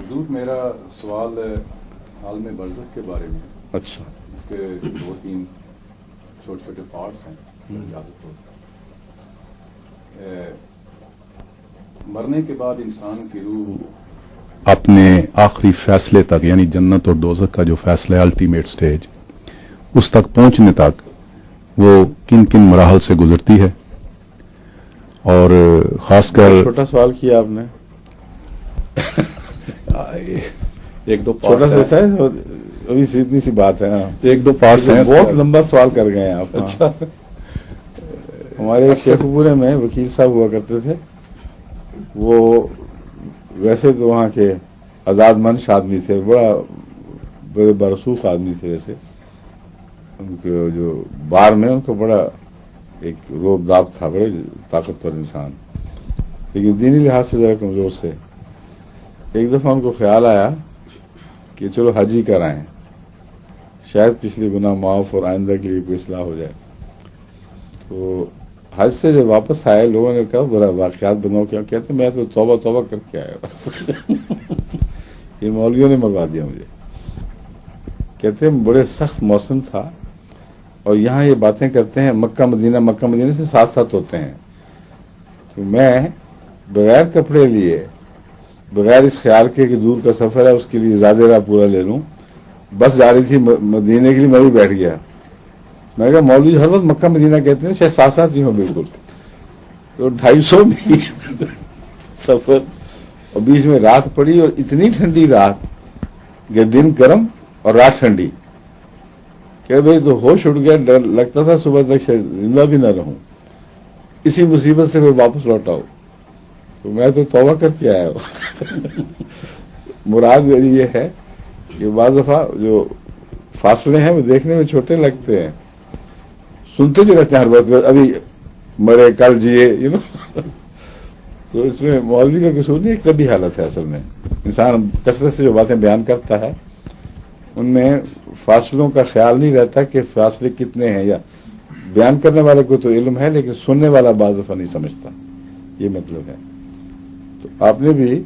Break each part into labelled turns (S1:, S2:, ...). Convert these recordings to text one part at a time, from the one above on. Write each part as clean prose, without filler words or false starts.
S1: حضور میرا سوال ہے عالم برزخ کے بارے میں.
S2: اچھا.
S1: اس کے 2-3 چھوٹے چھوٹے پارٹس ہیں. اجازت ہو مرنے کے بعد انسان کی روح اپنے آخری فیصلے تک یعنی جنت اور دوزخ کا جو فیصلہ ہے الٹیمیٹ سٹیج اس تک پہنچنے تک وہ کن کن مراحل سے گزرتی ہے؟ اور خاص کر
S2: چھوٹا سوال کیا آپ نے.
S1: ایک دو
S2: چھوٹا سا ہے ابھی اتنی سی بات ہے.
S1: ایک دو پارٹس ہیں.
S2: بہت لمبا سوال کر گئے ہیں آپ.
S1: اچھا.
S2: ہمارے شیخ پورے میں وکیل صاحب ہوا کرتے تھے. وہ ویسے تو وہاں کے آزاد منش آدمی تھے, بڑے برسوخ آدمی تھے. ویسے ان کے جو بار میں ان کو بڑا ایک روب داب تھا, بڑے طاقتور انسان, لیکن دینی لحاظ سے ذرا کمزور سے. ایک دفعہ ان کو خیال آیا کہ چلو حج ہی کرائیں, شاید پچھلے گناہ معاف اور آئندہ کے لیے کوئی اصلاح ہو جائے. تو حج سے جب واپس آئے لوگوں نے کہا برا واقعات بناؤ کیا. کہتے میں تو توبہ کر کے آیا بس. یہ مولویوں نے مروا دیا مجھے. کہتے ہیں بڑے سخت موسم تھا اور یہاں یہ باتیں کرتے ہیں مکہ مدینہ سے ساتھ ساتھ ہوتے ہیں. تو میں بغیر کپڑے لیے, بغیر اس خیال کے کہ دور کا سفر ہے اس کے لیے زیادہ راہ پورا لے لوں, بس جا رہی تھی مدینے کے لیے, میں بھی بیٹھ گیا. میں کہا مولوی ہر وقت مکہ مدینہ کہتے ہیں, شاید ساتھ ساتھ ہی ہوں بالکل. تو 250 میل سفر اور بیچ میں رات پڑی, اور اتنی ٹھنڈی رات کہ دن گرم اور رات ٹھنڈی. کہ بھائی تو ہوش اٹھ گیا, ڈر لگتا تھا صبح تک شاید زندہ بھی نہ رہوں. اسی مصیبت سے میں واپس لوٹا ہوں. تو میں تو توبہ کر کے آیا ہوں. مراد میری یہ ہے کہ بعض دفعہ جو فاصلے ہیں وہ دیکھنے میں چھوٹے لگتے ہیں, سنتے جو رہتے ہیں ہر وقت ابھی مرے کل جیے تو اس میں مولوی کا قصور نہیں, ایک طبی حالت ہے. اصل میں انسان کثرت سے جو باتیں بیان کرتا ہے ان میں فاصلوں کا خیال نہیں رہتا کہ فاصلے کتنے ہیں, یا بیان کرنے والے کو تو علم ہے لیکن سننے والا بعض دفعہ نہیں سمجھتا. یہ مطلب ہے. تو آپ نے بھی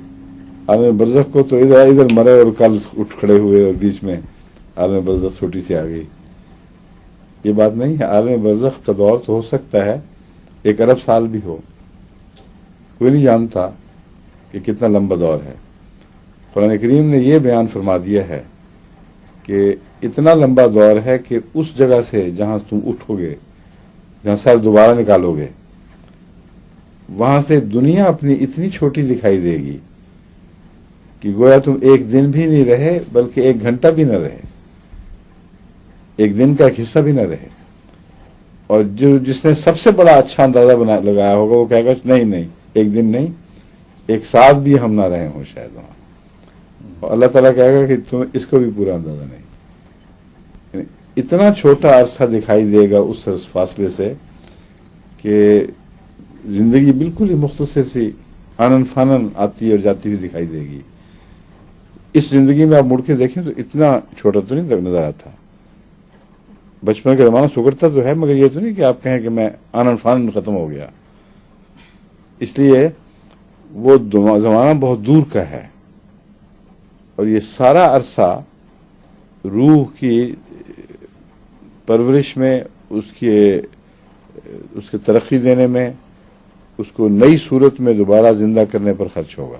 S2: عالم برزخ کو تو ادھر مرے اور کل اٹھ کھڑے ہوئے اور بیچ میں عالم برزخ چھوٹی سی آ گئی. یہ بات نہیں ہے. عالم برزخ کا دور تو ہو سکتا ہے 1 ارب سال بھی ہو, کوئی نہیں جانتا کہ کتنا لمبا دور ہے. قرآن کریم نے یہ بیان فرما دیا ہے کہ اتنا لمبا دور ہے کہ اس جگہ سے جہاں تم اٹھو گے, جہاں سر دوبارہ نکالو گے, وہاں سے دنیا اپنی اتنی چھوٹی دکھائی دے گی کہ گویا تم 1 دن بھی نہیں رہے بلکہ 1 گھنٹہ بھی نہ رہے, 1 دن کا ایک حصہ بھی نہ رہے. اور جس نے سب سے بڑا اچھا اندازہ لگایا ہوگا وہ کہے گا نہیں 1 دن نہیں, 1 ساتھ بھی ہم نہ رہے ہوں شاید وہاں. اور اللہ تعالیٰ کہے گا کہ تمہیں اس کو بھی پورا اندازہ نہیں. اتنا چھوٹا عرصہ دکھائی دے گا اس فاصلے سے کہ زندگی بالکل ہی مختصر سی آنن فانن آتی اور جاتی ہوئی دکھائی دے گی. اس زندگی میں آپ مڑ کے دیکھیں تو اتنا چھوٹا تو نہیں نظر آتا. بچپن کا زمانہ سکڑتا تو ہے, مگر یہ تو نہیں کہ آپ کہیں کہ میں آنن فانن ختم ہو گیا. اس لیے وہ زمانہ بہت دور کا ہے, اور یہ سارا عرصہ روح کی پرورش میں, اس کے ترقی دینے میں, اس کو نئی صورت میں دوبارہ زندہ کرنے پر خرچ ہوگا.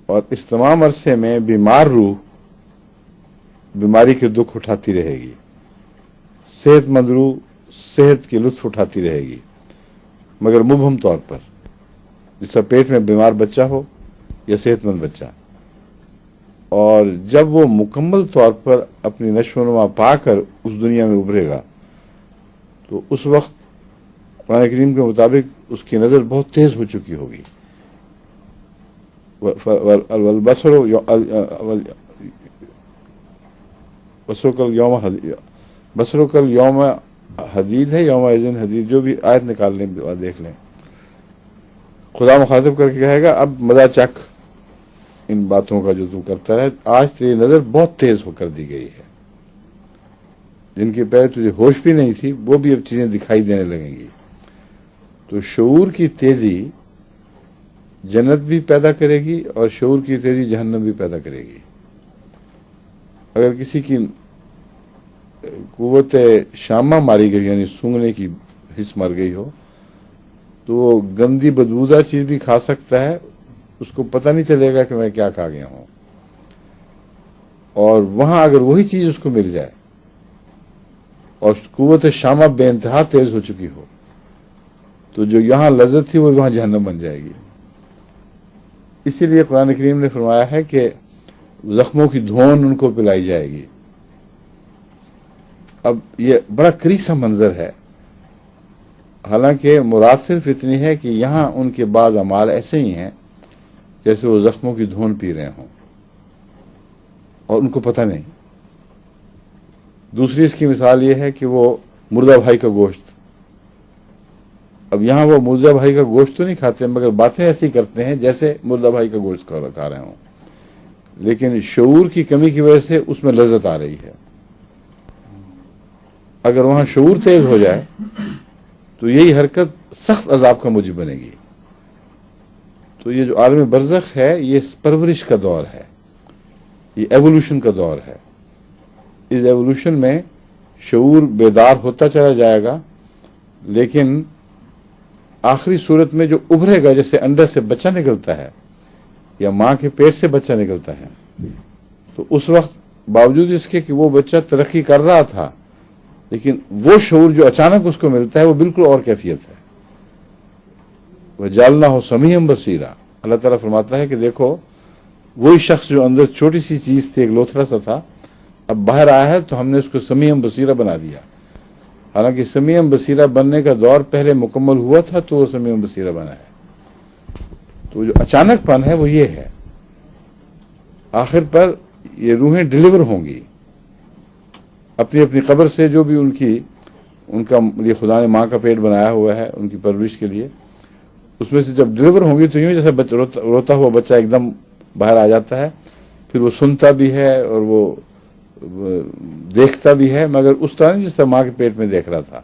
S2: اور اس تمام عرصے میں بیمار روح بیماری کے دکھ اٹھاتی رہے گی, صحت مند روح صحت کی لطف اٹھاتی رہے گی, مگر مبہم طور پر, جس کا پیٹ میں بیمار بچہ ہو یا صحت مند بچہ. اور جب وہ مکمل طور پر اپنی نشو و نما پا کر اس دنیا میں ابھرے گا تو اس وقت قرآن کریم کے مطابق اس کی نظر بہت تیز ہو چکی ہوگی. بصرو کل یوم حدید ہے, یوم اذن حدید, جو بھی آیت نکال لیں دیکھ لیں. خدا مخاطب کر کے کہے گا اب مزہ چکھ ان باتوں کا جو تو کرتا ہے, آج تیری نظر بہت تیز ہو کر دی گئی ہے. جن کے پہلے تجھے ہوش بھی نہیں تھی وہ بھی اب چیزیں دکھائی دینے لگیں گی. تو شعور کی تیزی جنت بھی پیدا کرے گی اور شعور کی تیزی جہنم بھی پیدا کرے گی. اگر کسی کی قوت شامہ ماری گئی یعنی سونگھنے کی حس مر گئی ہو تو وہ گندی بدبودار چیز بھی کھا سکتا ہے, اس کو پتہ نہیں چلے گا کہ میں کیا کھا گیا ہوں. اور وہاں اگر وہی چیز اس کو مل جائے اور قوت شامہ بے انتہا تیز ہو چکی ہو تو جو یہاں لذت تھی وہ وہاں جہنم بن جائے گی. اسی لیے قرآن کریم نے فرمایا ہے کہ زخموں کی دھون ان کو پلائی جائے گی. اب یہ بڑا کریسا منظر ہے, حالانکہ مراد صرف اتنی ہے کہ یہاں ان کے بعض اعمال ایسے ہی ہیں جیسے وہ زخموں کی دھون پی رہے ہوں اور ان کو پتہ نہیں. دوسری اس کی مثال یہ ہے کہ وہ مردہ بھائی کا گوشت, اب یہاں وہ مردہ بھائی کا گوشت تو نہیں کھاتے مگر باتیں ایسی کرتے ہیں جیسے مردہ بھائی کا گوشت کھا رہے ہوں, لیکن شعور کی کمی کی وجہ سے اس میں لذت آ رہی ہے. اگر وہاں شعور تیز ہو جائے تو یہی حرکت سخت عذاب کا موجب بنے گی. تو یہ جو عالم برزخ ہے یہ پرورش کا دور ہے, یہ ایوولوشن کا دور ہے. اس ایوولوشن میں شعور بیدار ہوتا چلا جائے گا, لیکن آخری صورت میں جو ابھرے گا, جیسے انڈر سے بچہ نکلتا ہے یا ماں کے پیٹ سے بچہ نکلتا ہے, تو اس وقت باوجود اس کے کہ وہ بچہ ترقی کر رہا تھا لیکن وہ شعور جو اچانک اس کو ملتا ہے وہ بالکل اور کیفیت ہے. وَجَعَلْنَاهُ سَمِيعًا بَصِيرًا, اللہ تعالیٰ فرماتا ہے کہ دیکھو وہی شخص جو اندر چھوٹی سی چیز تھی, ایک لوتھڑا سا تھا, اب باہر آیا ہے تو ہم نے اس کو سمیعًا بصیرہ بنا دیا. حالانکہ سمیعًا بصیرہ بننے کا دور پہلے مکمل ہوا تھا تو وہ سمیعًا بصیرہ بنا ہے. تو جو اچانک پن ہے وہ یہ ہے. آخر پر یہ روحیں ڈیلیور ہوں گی اپنی اپنی قبر سے, جو بھی ان کا یہ خدا نے ماں کا پیٹ بنایا ہوا ہے ان کی پرورش کے لیے, اس میں سے جب ڈیلیور ہوں گی تو یوں جیسے روتا ہوا بچہ ایک دم باہر آ جاتا ہے, پھر وہ سنتا بھی ہے اور وہ دیکھتا بھی ہے, مگر اس طرح نہیں جس طرح ماں کے پیٹ میں دیکھ رہا تھا.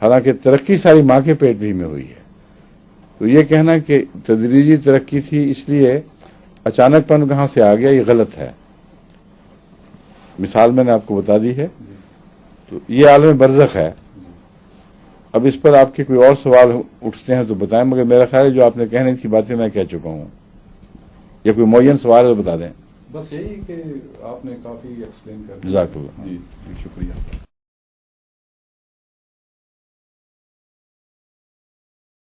S2: حالانکہ ترقی ساری ماں کے پیٹ بھی میں ہوئی ہے. تو یہ کہنا کہ تدریجی ترقی تھی اس لیے اچانک پن کہاں سے آ گیا, یہ غلط ہے. مثال میں نے آپ کو بتا دی ہے. تو یہ عالم برزخ ہے. اب اس پر آپ کے کوئی اور سوال اٹھتے ہیں تو بتائیں, مگر میرا خیال ہے جو آپ نے کہنے کی باتیں میں کہہ چکا ہوں, یا کوئی معین سوال ہے تو بتا دیں.
S1: بس یہی کہ آپ نے کافی ایکسپلین کر دیا.
S2: جزاک اللہ.
S1: جی شکریہ.